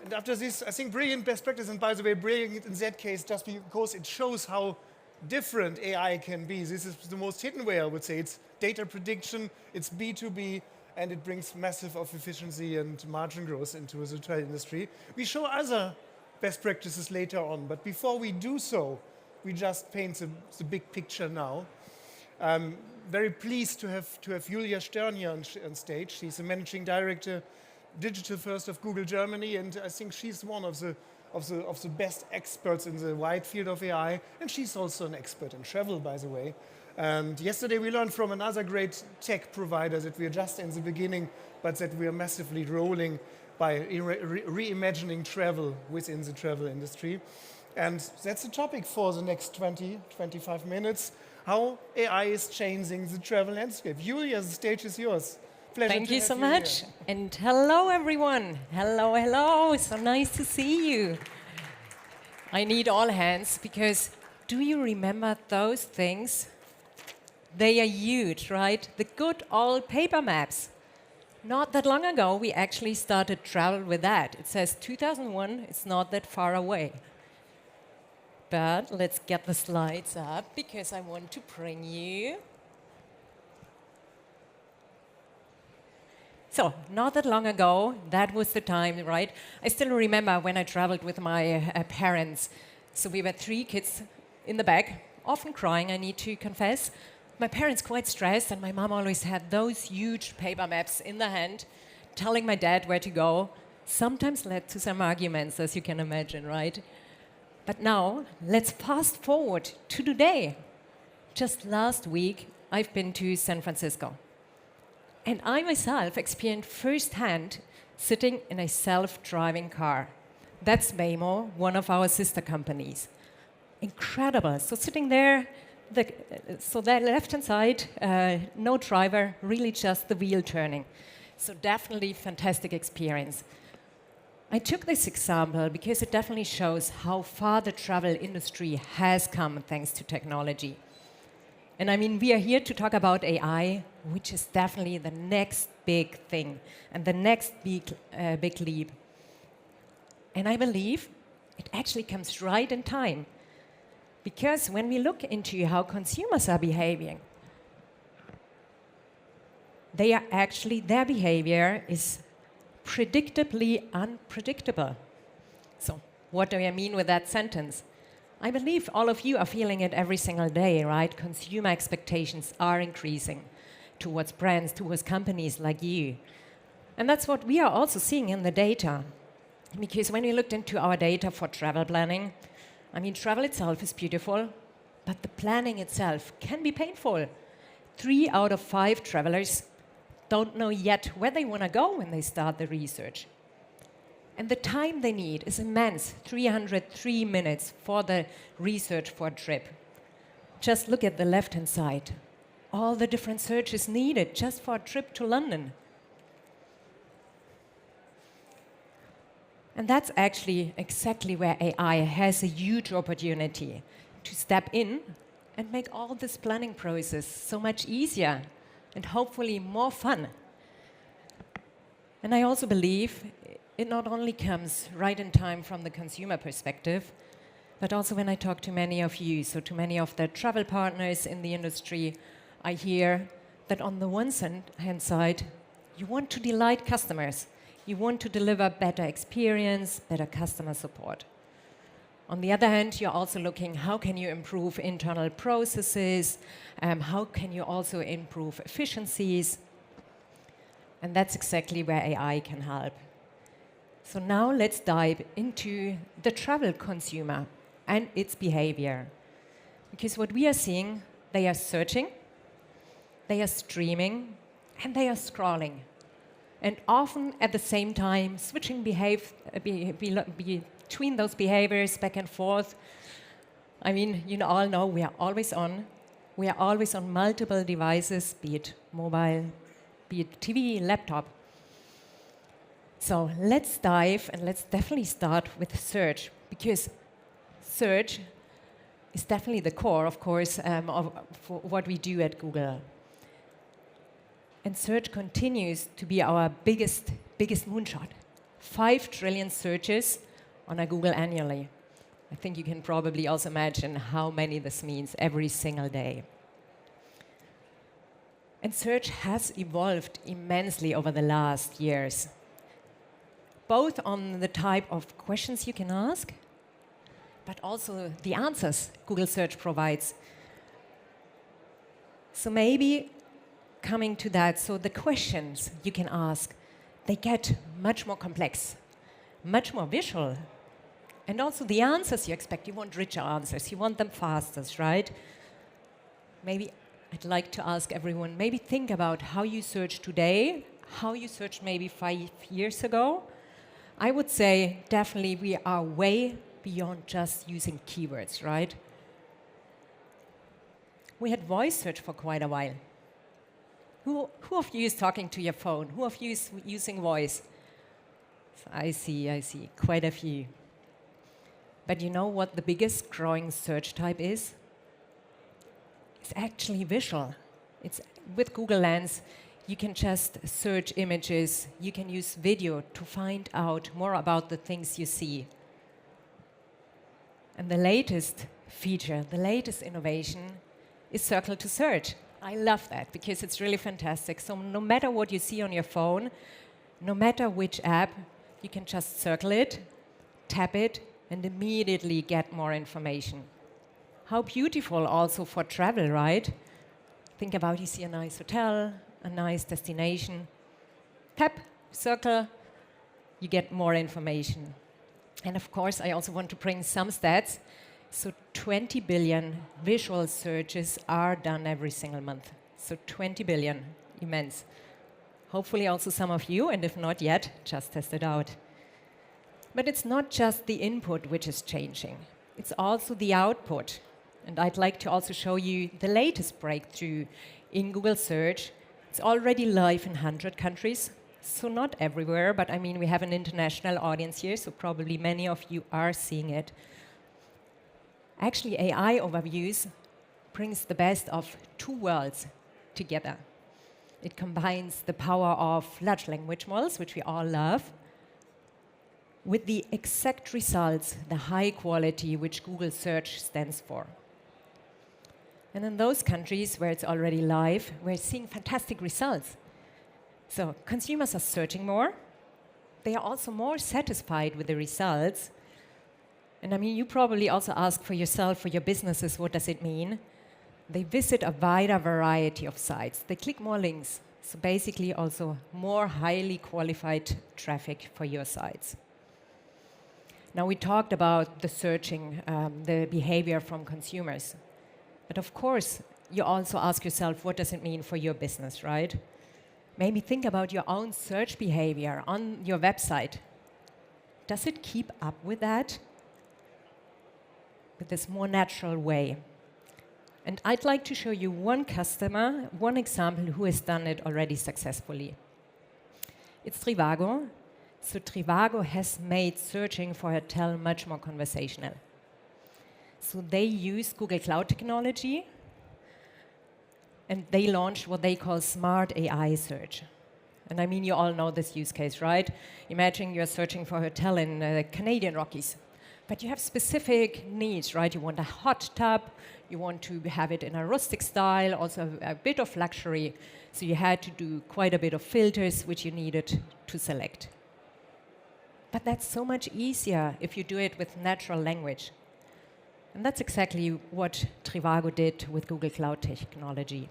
And after this, I think brilliant best practice, and by the way, brilliant in that case, just because it shows how different AI can be. This is the most hidden way, I would say. It's data prediction, it's B2B, and it brings massive of efficiency and margin growth into the travel industry. We show other best practices later on, but before we do so, we just paint the big picture now. Very pleased to have Julia Stern here on stage. She's the managing director, digital first of Google Germany, and I think she's one of the best experts in the wide field of AI, and she's also an expert in travel, by the way. And yesterday we learned from another great tech provider that we are just in the beginning, but that we are massively rolling by reimagining travel within the travel industry. And that's the topic for the next 25 minutes, how AI is changing the travel landscape. Julia, the stage is yours. Pleasure. Thank you so much. And hello, everyone. Hello, hello. So nice to see you. I need all hands, because do you remember those things? They are huge, right? The good old paper maps. Not that long ago, we actually started travel with that. It says 2001, it's not that far away. But let's get the slides up, because I want to bring you. So, not that long ago, that was the time, right? I still remember when I traveled with my parents. So we were 3 kids in the back, often crying, I need to confess. My parents quite stressed, and my mom always had those huge paper maps in the hand, telling my dad where to go. Sometimes led to some arguments, as you can imagine, right? But now, let's fast forward to today. Just last week, I've been to San Francisco. And I myself experienced firsthand sitting in a self-driving car. That's Waymo, one of our sister companies. Incredible. So sitting there, so that left-hand side, no driver, really just the wheel turning. So definitely fantastic experience. I took this example because it definitely shows how far the travel industry has come thanks to technology. And I mean, we are here to talk about AI, which is definitely the next big thing and the next big leap. And I believe it actually comes right in time. Because when we look into how consumers are behaving, their behavior is predictably unpredictable. So what do I mean with that sentence? I believe all of you are feeling it every single day, right? Consumer expectations are increasing towards brands, towards companies like you. And that's what we are also seeing in the data. Because when we looked into our data for travel planning, I mean, travel itself is beautiful, but the planning itself can be painful. 3 out of 5 travelers don't know yet where they want to go when they start the research. And the time they need is immense, 303 minutes for the research for a trip. Just look at the left-hand side. All the different searches needed just for a trip to London. And that's actually exactly where AI has a huge opportunity to step in and make all this planning process so much easier and hopefully more fun. And I also believe it not only comes right in time from the consumer perspective, but also when I talk to many of you, so to many of the travel partners in the industry, I hear that on the one hand side, you want to delight customers. You want to deliver better experience, better customer support. On the other hand, you're also looking, how can you improve internal processes? How can you also improve efficiencies? And that's exactly where AI can help. So now let's dive into the travel consumer and its behavior. Because what we are seeing, they are searching, they are streaming, and they are scrolling. And often at the same time, switching between those behaviors back and forth. I mean, you all know we are always on. We are always on multiple devices, be it mobile, be it TV, laptop. So let's dive, and let's definitely start with search, because search is definitely the core, of course, for what we do at Google. And search continues to be our biggest moonshot. 5 trillion searches on a Google annually. I think you can probably also imagine how many this means every single day. And search has evolved immensely over the last years, both on the type of questions you can ask, but also the answers Google Search provides. So maybe coming to that, so the questions you can ask, they get much more complex, much more visual. And also the answers you expect, you want richer answers, you want them faster, right? Maybe I'd like to ask everyone, maybe think about how you search today, how you searched maybe 5 years ago. I would say definitely we are way beyond just using keywords, right? We had voice search for quite a while. Who of you is talking to your phone? Who of you is using voice? I see, quite a few. But you know what the biggest growing search type is? It's actually visual. It's with Google Lens, you can just search images, you can use video to find out more about the things you see. And the latest feature, the latest innovation is Circle to Search. I love that because it's really fantastic. So no matter what you see on your phone, no matter which app, you can just circle it, tap it, and immediately get more information. How beautiful also for travel, right? Think about you see a nice hotel, a nice destination. Tap, circle, you get more information. And of course, I also want to bring some stats. So 20 billion visual searches are done every single month. So 20 billion, immense. Hopefully also some of you, and if not yet, just test it out. But it's not just the input which is changing. It's also the output. And I'd like to also show you the latest breakthrough in Google Search. It's already live in 100 countries. So not everywhere, but I mean, we have an international audience here, so probably many of you are seeing it. Actually, AI overviews brings the best of two worlds together. It combines the power of large language models, which we all love, with the exact results, the high quality which Google Search stands for. And in those countries where it's already live, we're seeing fantastic results. So consumers are searching more. They are also more satisfied with the results. And I mean, you probably also ask for yourself, for your businesses, what does it mean? They visit a wider variety of sites. They click more links. So basically also more highly qualified traffic for your sites. Now we talked about the searching, the behavior from consumers. But of course, you also ask yourself, what does it mean for your business, right? Maybe think about your own search behavior on your website. Does it keep up with that? With this more natural way. And I'd like to show you one customer, one example who has done it already successfully. It's Trivago. So Trivago has made searching for hotel much more conversational. So they use Google Cloud technology, and they launched what they call smart AI search. And I mean, you all know this use case, right? Imagine you're searching for a hotel in the Canadian Rockies. But you have specific needs, right? You want a hot tub, you want to have it in a rustic style, also a bit of luxury. So you had to do quite a bit of filters, which you needed to select. But that's so much easier if you do it with natural language. And that's exactly what Trivago did with Google Cloud technology.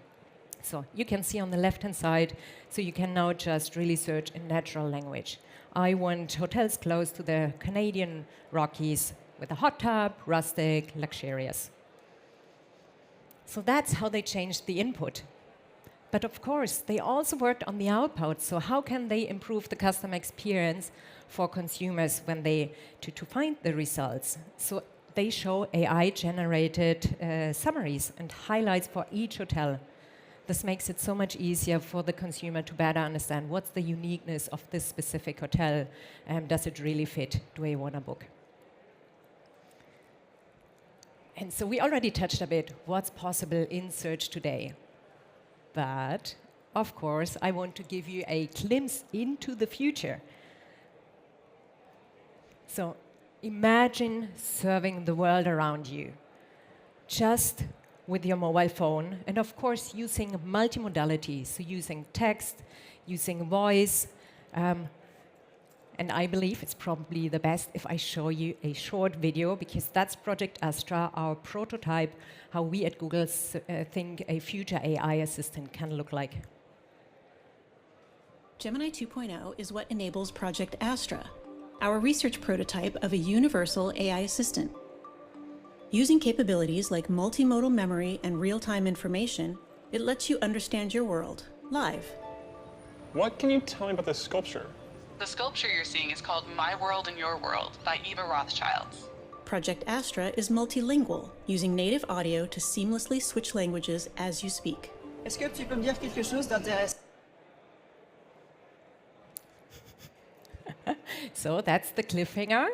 So you can see on the left-hand side, so you can now just really search in natural language. I want hotels close to the Canadian Rockies with a hot tub, rustic, luxurious. So that's how they changed the input. But of course, they also worked on the output. So how can they improve the customer experience for consumers when they to find the results? So they show AI-generated summaries and highlights for each hotel. This makes it so much easier for the consumer to better understand what's the uniqueness of this specific hotel. Does it really fit? Do I want to book? And so we already touched a bit what's possible in search today. But, of course, I want to give you a glimpse into the future. So imagine serving the world around you just with your mobile phone, and of course using multimodality, so using text, using voice, and I believe it's probably the best if I show you a short video, because that's Project Astra, our prototype, how we at Google think a future AI assistant can look like. Gemini 2.0 is what enables Project Astra, our research prototype of a universal AI assistant. Using capabilities like multimodal memory and real-time information, it lets you understand your world live. What can you tell me about this sculpture? The sculpture you're seeing is called My World and Your World by Eva Rothschild. Project Astra is multilingual, using native audio to seamlessly switch languages as you speak. Est-ce que tu peux me dire quelque chose d'intéressant? So that's the cliffhanger.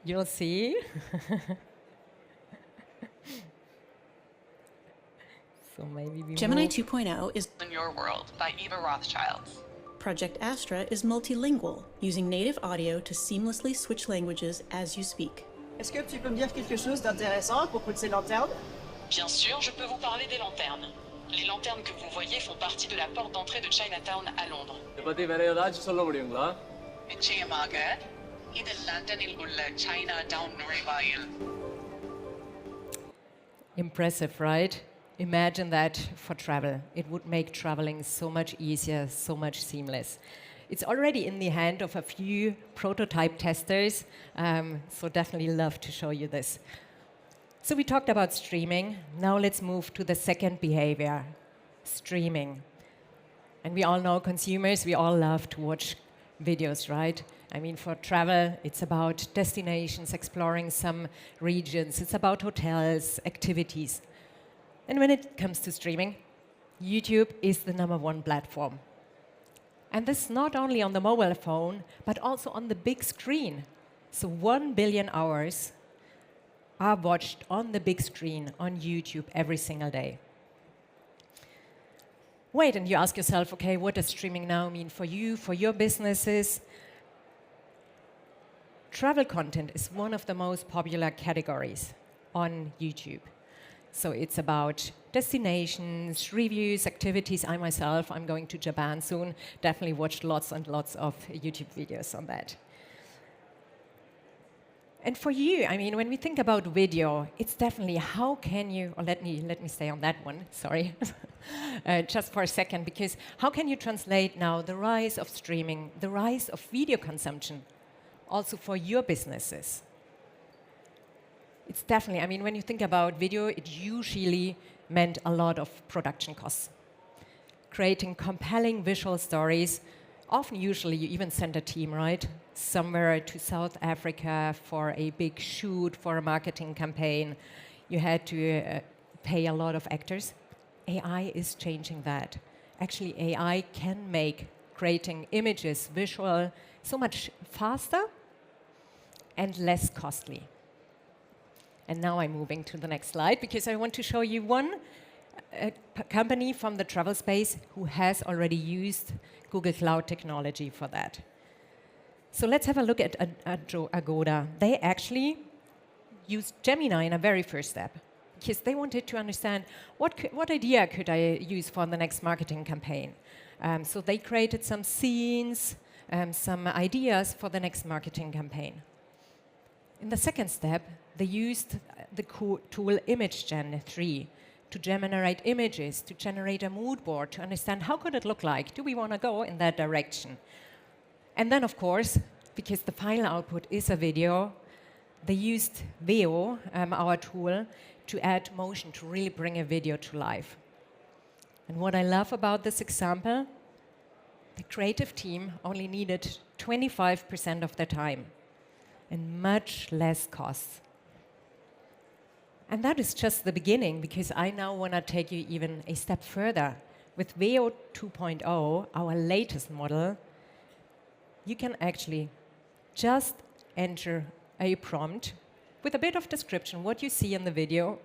You'll see. So maybe we Gemini move. 2.0 is In Your World by Eva Rothschild. Project Astra is multilingual, using native audio to seamlessly switch languages as you speak. Est-ce que tu peux me dire quelque chose d'intéressant à propos de ces lanternes? Bien sûr, je peux vous parler des lanternes. Les lanternes que vous voyez font partie de la porte d'entrée de Chinatown à Londres. நிச்சயமாக இது லண்டனில் உள்ள Chinatown நுழைவாயில். Impressive, right? Imagine that for travel. It would make traveling so much easier, so much seamless. It's already in the hand of a few prototype testers, so definitely love to show you this. So we talked about streaming. Now let's move to the second behavior, streaming. And we all know consumers, we all love to watch videos, right? I mean, for travel, it's about destinations, exploring some regions. It's about hotels, activities. And when it comes to streaming, YouTube is the #1 platform. And this not only on the mobile phone, but also on the big screen. So 1 billion hours are watched on the big screen on YouTube every single day. Wait, and you ask yourself, okay, what does streaming now mean for you, for your businesses? Travel content is one of the most popular categories on YouTube. So it's about destinations, reviews, activities. I myself, I'm going to Japan soon. Definitely watched lots and lots of YouTube videos on that. And for you, I mean, when we think about video, it's definitely how can you, or let me stay on that one, sorry, just for a second, because how can you translate now the rise of streaming, the rise of video consumption, also for your businesses? It's definitely, I mean, when you think about video, it usually meant a lot of production costs. Creating compelling visual stories, often usually you even send a team, right? Somewhere to South Africa for a big shoot, for a marketing campaign. You had to pay a lot of actors. AI is changing that. Actually, AI can make creating images, visual, so much faster and less costly. And now I'm moving to the next slide because I want to show you one company from the travel space who has already used Google Cloud technology for that. So let's have a look at Agoda. They actually used Gemini in a very first step because they wanted to understand what idea could I use for the next marketing campaign. So they created some scenes, some ideas for the next marketing campaign. In the second step, they used the tool ImageGen 3 to generate images, to generate a mood board, to understand how could it look like? Do we want to go in that direction? And then, of course, because the final output is a video, they used Veo, our tool, to add motion, to really bring a video to life. And what I love about this example, the creative team only needed 25% of their time and much less costs. And that is just the beginning, because I now want to take you even a step further. With Veo 2.0, our latest model, you can actually just enter a prompt with a bit of description, what you see in the video,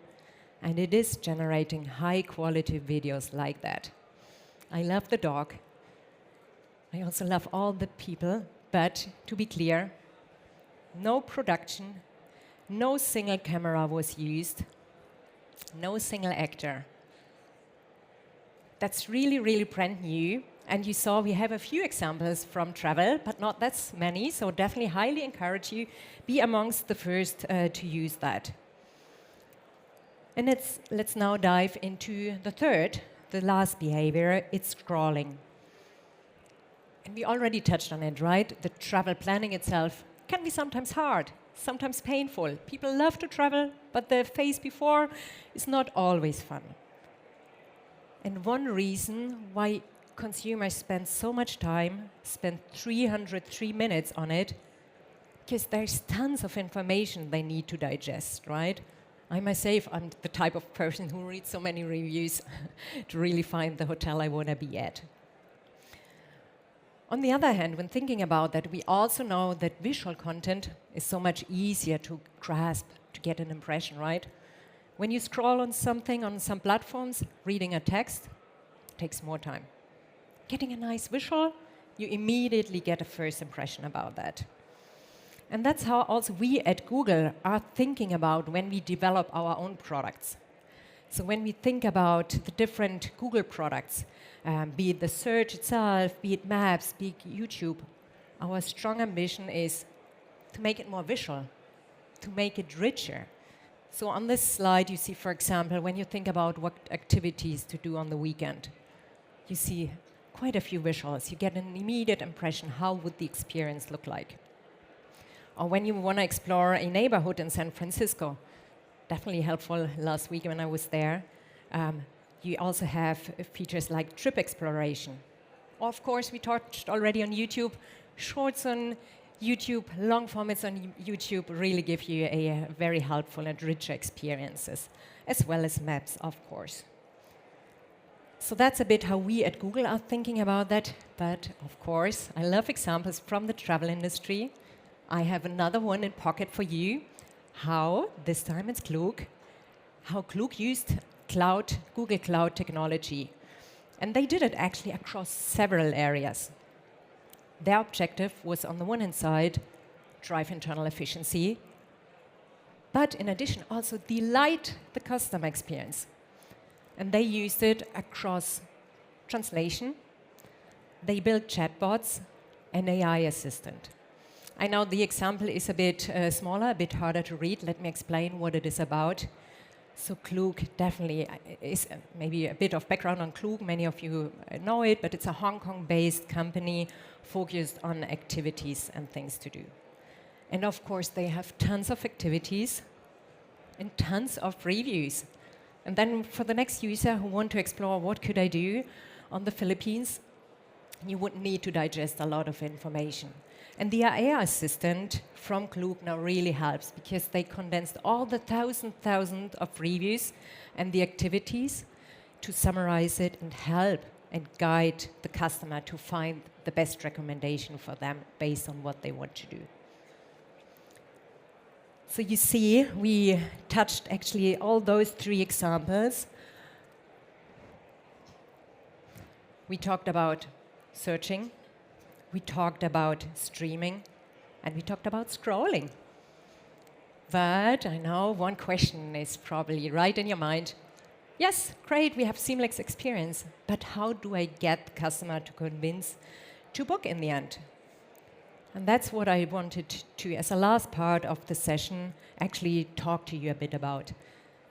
and it is generating high-quality videos like that. I love the dog. I also love all the people, but to be clear, no production, no single camera was used, no single actor. That's really, really brand new. And you saw we have a few examples from travel, but not that many. So definitely highly encourage you, be amongst the first to use that. And let's now dive into the third, the last behavior, it's scrolling. And we already touched on it, right? The travel planning itself can be sometimes hard, sometimes painful. People love to travel, but the phase before is not always fun. And one reason why consumers spend so much time, spend 303 minutes on it, because there's tons of information they need to digest, right? I myself, I'm the type of person who reads so many reviews to really find the hotel I want to be at. On the other hand, when thinking about that, we also know that visual content is so much easier to grasp, to get an impression, right? When you scroll on something on some platforms, reading a text takes more time. Getting a nice visual, you immediately get a first impression about that. And that's how also we at Google are thinking about when we develop our own products. So when we think about the different Google products, be it the search itself, be it maps, be it YouTube, our strong ambition is to make it more visual, to make it richer. So on this slide, you see, for example, when you think about what activities to do on the weekend, you see quite a few visuals. You get an immediate impression, how would the experience look like? Or when you want to explore a neighborhood in San Francisco, definitely helpful last week when I was there. You also have features like trip exploration. Of course, we touched already on YouTube. Shorts on YouTube, long formats on YouTube really give you a very helpful and richer experiences, as well as maps, of course. So that's a bit how we at Google are thinking about that. But of course, I love examples from the travel industry. I have another one in pocket for you. How, this time it's Klook, how Klook used Google Cloud technology. And they did it actually across several areas. Their objective was, on the one hand side, drive internal efficiency, but in addition also delight the customer experience. And they used it across translation. They built chatbots and AI assistant. I know the example is a bit smaller, a bit harder to read. Let me explain what it is about. So Klook definitely is maybe a bit of background on Klook. Many of you know it, but it's a Hong Kong-based company focused on activities and things to do. And of course, they have tons of activities and tons of reviews. And then for the next user who want to explore what could I do on the Philippines, you wouldn't need to digest a lot of information. And the AI assistant from Klook now really helps because they condensed all the thousands of reviews and the activities to summarize it and help and guide the customer to find the best recommendation for them based on what they want to do. So you see, we touched actually all those three examples. We talked about searching, we talked about streaming, and we talked about scrolling. But I know one question is probably right in your mind. Yes, great, we have seamless experience, but how do I get the customer to convince to book in the end? And that's what I wanted to, as a last part of the session, actually talk to you a bit about.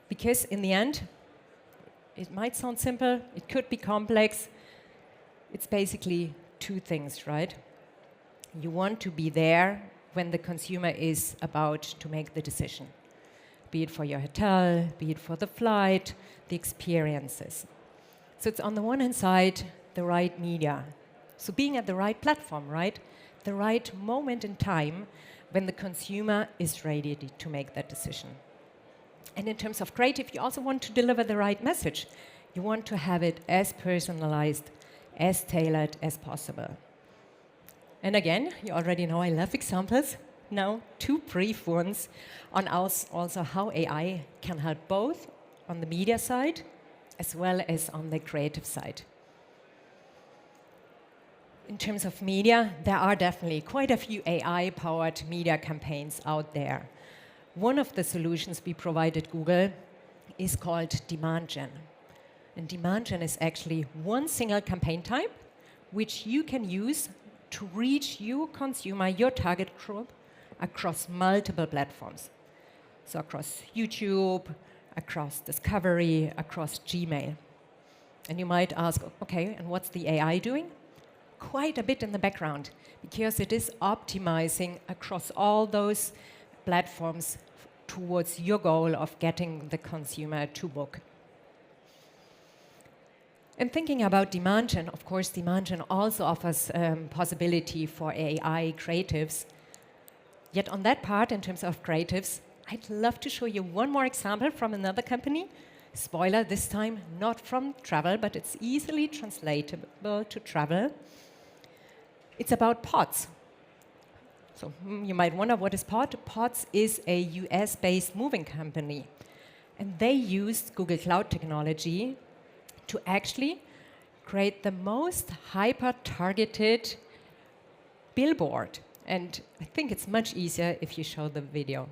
Because in the end, it might sound simple, it could be complex. It's basically two things, right? You want to be there when the consumer is about to make the decision, be it for your hotel, be it for the flight, the experiences. So it's on the one hand side, the right media. So being at the right platform, right? The right moment in time when the consumer is ready to make that decision. And in terms of creative, you also want to deliver the right message. You want to have it as personalized, as tailored as possible. And again, you already know I love examples. Now, two brief ones on also how AI can help both on the media side as well as on the creative side. in terms of media, there are definitely quite a few AI-powered media campaigns out there. One of the solutions we provide at Google is called demand gen. And demand gen is actually one single campaign type which you can use to reach your consumer, your target group, across multiple platforms. So across YouTube, across Discovery, across Gmail. And you might ask, okay, and what's the AI doing? Quite a bit in the background, because it is optimizing across all those platforms towards your goal of getting the consumer to book. And thinking about demand gen, of course, demand gen also offers possibility for AI creatives. Yet on that part, in terms of creatives, I'd love to show you one more example from another company. Spoiler, this time not from travel, but it's easily translatable to travel. It's about Pods. So you might wonder, what is Pod? Pods is a US-based moving company. And they used Google Cloud technology to actually create the most hyper-targeted billboard. And I think it's much easier if you show the video.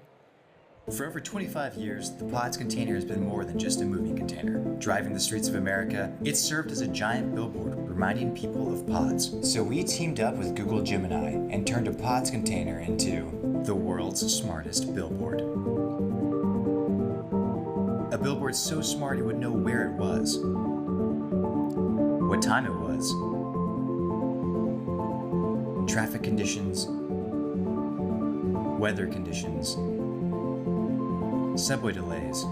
For over 25 years, the Pods container has been more than just a moving container. Driving the streets of America, it's served as a giant billboard reminding people of Pods. So we teamed up with Google Gemini and turned a Pods container into the world's smartest billboard. A billboard so smart it would know where it was, what time it was, traffic conditions, weather conditions, subway delays,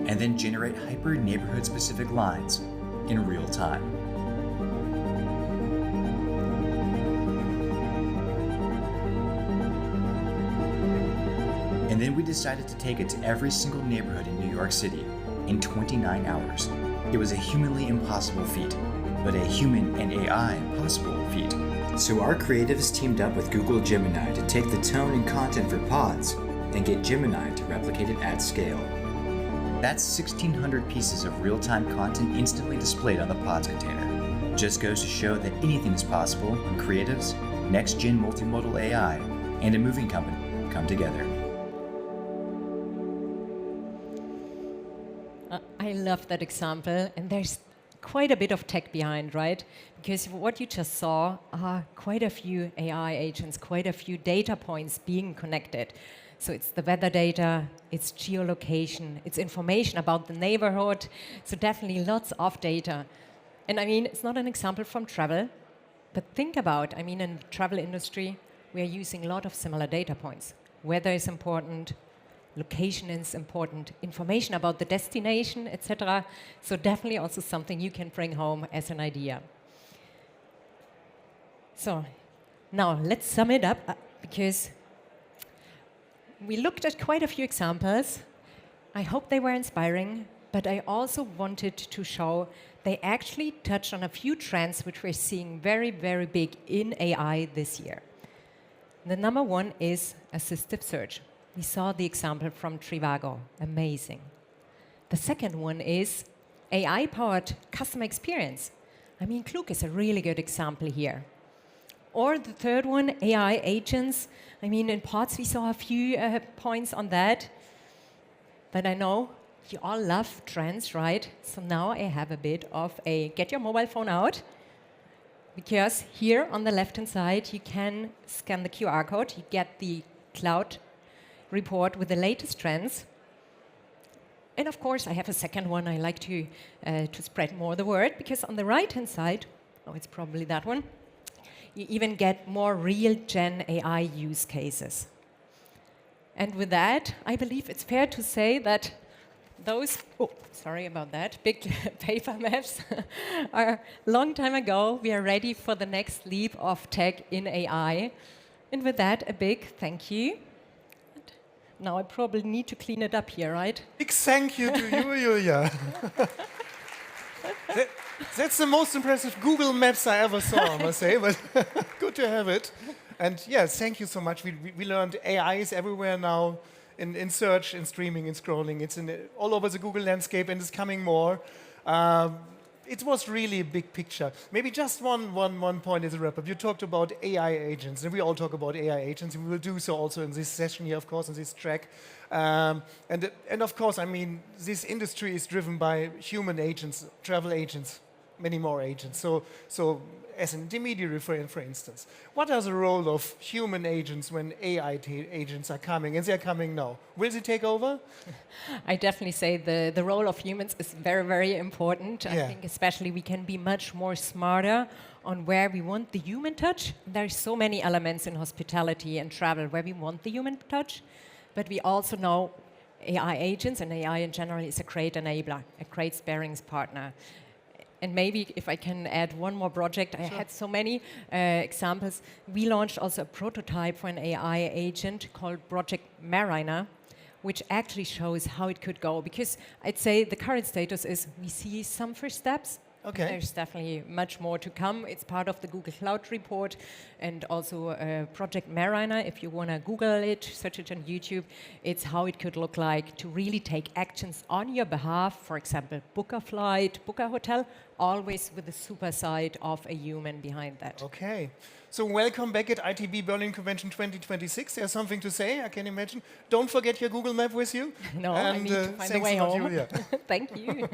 and then generate hyper neighborhood specific lines in real time. And then we decided to take it to every single neighborhood in New York City in 29 hours. It was a humanly impossible feat, but a human and AI possible feat. So our creatives teamed up with Google Gemini to take the tone and content for Pods and get Gemini to replicate it at scale. That's 1,600 pieces of real-time content instantly displayed on the Pods container. Just goes to show that anything is possible when creatives, next-gen multimodal AI, and a moving company come together. I love that example, and there's quite a bit of tech behind, right? Because what you just saw are quite a few AI agents, quite a few data points being connected. So it's the weather data, it's geolocation, it's information about the neighborhood, so definitely lots of data. And I mean, it's not an example from travel, but think about, I mean, in the travel industry, we are using a lot of similar data points. Weather is important, location is important, information about the destination, etc. So definitely also something you can bring home as an idea. So now let's sum it up, because we looked at quite a few examples. I hope they were inspiring, but I also wanted to show they actually touch on a few trends which we're seeing very, very big in AI this year. The number one is assistive search. We saw the example from Trivago, amazing. The second one is AI-powered customer experience. I mean, Klook is a really good example here. Or the third one, AI agents. I mean, in Pods we saw a few points on that. But I know you all love trends, right? So now I have a bit of a get your mobile phone out. Because here on the left-hand side, you can scan the QR code. You get the cloud report with the latest trends. And of course, I have a second one. I like to spread more the word, because on the right-hand side, oh, it's probably that one, you even get more real Gen AI use cases. And with that, I believe it's fair to say that those, oh, sorry about that, big paper maps are a long time ago. We are ready for the next leap of tech in AI. And with that, a big thank you. Now I probably need to clean it up here, right? Big thank you to you, Julia. That's the most impressive Google Maps I ever saw, I must say, but good to have it. And yes, thank you so much. We learned AI is everywhere now, in search, in streaming, in scrolling. It's all over the Google landscape, and it's coming more. it was really a big picture. Maybe just one point as a wrap-up. You talked about AI agents, and we all talk about AI agents, and we will do so also in this session here, of course, in this track. And of course, I mean, this industry is driven by human agents, travel agents, many more agents. So as an intermediary, for instance, what is the role of human agents when AI agents are coming, and they're coming now? Will they take over? I definitely say the role of humans is very, very important. I Yeah. think especially we can be much more smarter on where we want the human touch. There's so many elements in hospitality and travel where we want the human touch, but we also know AI agents and AI in general is a great enabler, a great sparings partner. And maybe if I can add one more project, I had so many examples. We launched also a prototype for an AI agent called Project Mariner, which actually shows how it could go. Because I'd say the current status is we see some first steps. Okay. There's definitely much more to come. It's part of the Google Cloud report and also Project Mariner. If you want to Google it, search it on YouTube, it's how it could look like to really take actions on your behalf. For example, book a flight, book a hotel, always with the super side of a human behind that. Okay. So welcome back at ITB Berlin Convention 2026. There's something to say, I can imagine. Don't forget your Google Map with you. No, I need to find the thanks way a lot, home. Julia. Thank you.